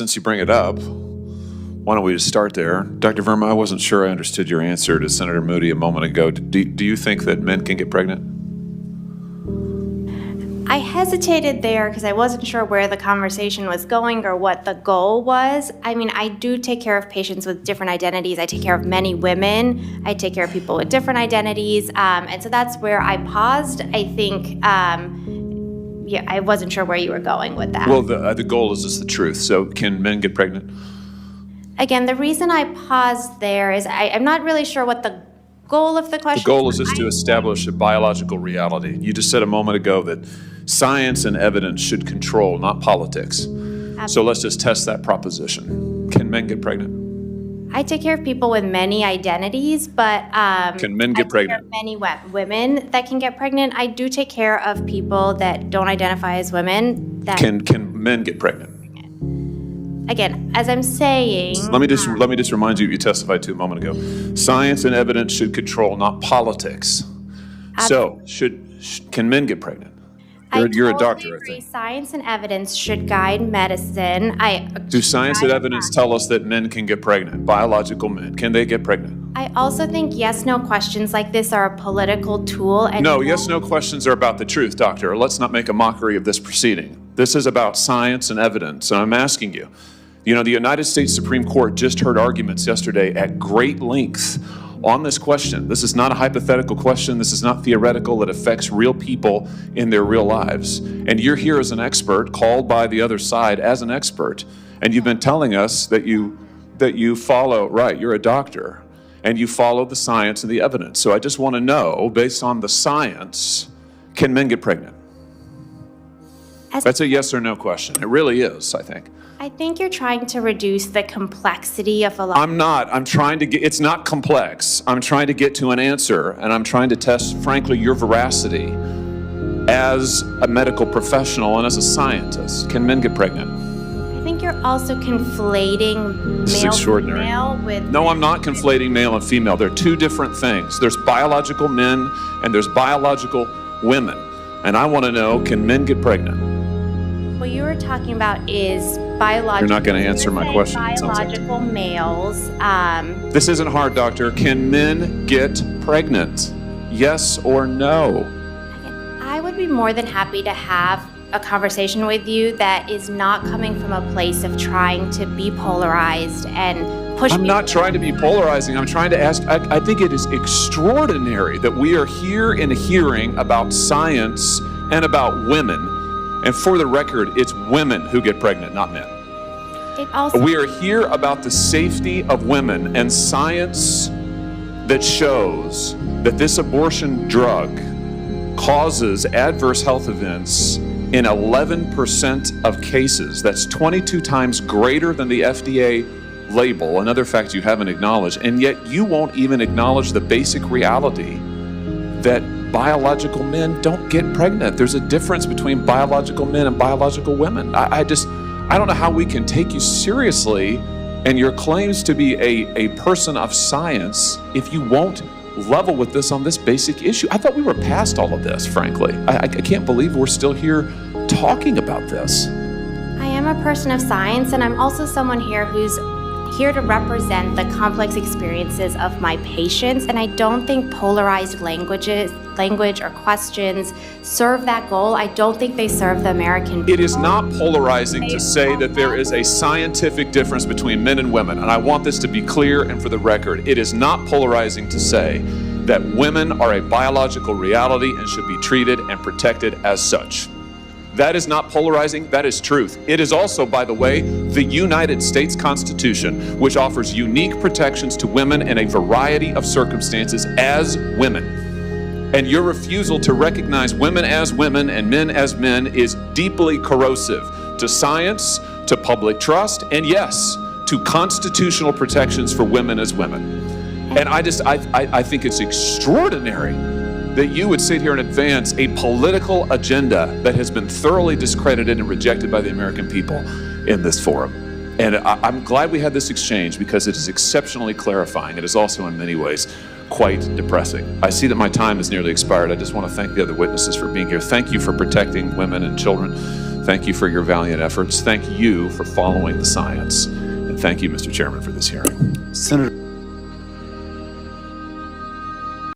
Since you bring it up, why don't we just start there? Dr. Verma, I wasn't sure I understood your answer to Senator Moody a moment ago. Do you think that men can get pregnant? I hesitated there because I wasn't sure where the conversation was going or what the goal was. I mean, I do take care of patients with different identities. I take care of many women. I take care of people with different identities. And so that's where I paused. I think, I wasn't sure where you were going with that. Well, the goal is just the truth. So can men get pregnant? Again, the reason I paused there is I'm not really sure what the goal of the question is. The goal is just to establish a biological reality. You just said a moment ago that science and evidence should control, not politics. Absolutely. So let's just test that proposition. Can men get pregnant? I take care of people with many identities, but can men get pregnant? I take care of many women that can get pregnant. I do take care of people that don't identify as women. That Can men get pregnant? Again, as I'm saying, Let me just remind you what you testified to a moment ago. Science and evidence should control, not politics. So can men get pregnant? You're a doctor, agree. I think. Science and evidence should guide medicine. Do science and evidence tell us that men can get pregnant? Biological men, can they get pregnant? I also think yes/no questions like this are a political tool. And No, yes/no questions are about the truth, doctor. Let's not make a mockery of this proceeding. This is about science and evidence, and I'm asking you. You know, the United States Supreme Court just heard arguments yesterday at great length on this question. This is not a hypothetical question. This is not theoretical. It affects real people in their real lives. And you're here as an expert, called by the other side as an expert, and you've been telling us that you follow, right, you're a doctor, and you follow the science and the evidence. So I just want to know, based on the science, can men get pregnant? That's a yes or no question. It really is, I think. I think you're trying to reduce the complexity of a lot. I'm not. I'm trying to get, it's not complex. I'm trying to get to an answer, and I'm trying to test, frankly, your veracity as a medical professional and as a scientist. Can men get pregnant? I think you're also conflating male with... No, I'm not conflating male and female. They're two different things. There's biological men and there's biological women. And I want to know, can men get pregnant? What you were talking about is biological... You're not going to answer my question. Biological males. This isn't hard, doctor. Can men get pregnant? Yes or no? I would be more than happy to have a conversation with you that is not coming from a place of trying to be polarized and push I'm not trying to be polarizing. I'm trying to ask, I think it is extraordinary that we are here in a hearing about science and about women. And for the record, it's women who get pregnant, not men. We are here about the safety of women and science that shows that this abortion drug causes adverse health events in 11% of cases. That's 22 times greater than the FDA label, another fact you haven't acknowledged, and yet you won't even acknowledge the basic reality that biological men don't get pregnant. There's a difference between biological men and biological women. I don't know how we can take you seriously and your claims to be a person of science if you won't level with this on this basic issue. I thought we were past all of this, frankly. I can't believe we're still here talking about this. I am a person of science, and I'm also someone here who's here to represent the complex experiences of my patients, and I don't think polarized language or questions serve that goal. I don't think they serve the American people. It is not polarizing to say that there is a scientific difference between men and women, and I want this to be clear and for the record. It is not polarizing to say that women are a biological reality and should be treated and protected as such. That is not polarizing, that is truth. It is also, by the way, the United States Constitution, which offers unique protections to women in a variety of circumstances as women. And your refusal to recognize women as women and men as men is deeply corrosive to science, to public trust, and yes, to constitutional protections for women as women. And I think it's extraordinary that you would sit here and advance a political agenda that has been thoroughly discredited and rejected by the American people in this forum. And I'm glad we had this exchange because it is exceptionally clarifying. It is also in many ways quite depressing. I see that my time has nearly expired. I just want to thank the other witnesses for being here. Thank you for protecting women and children Thank you for your valiant efforts. Thank you for following the science. And thank you, Mr. Chairman, for this hearing. Senator.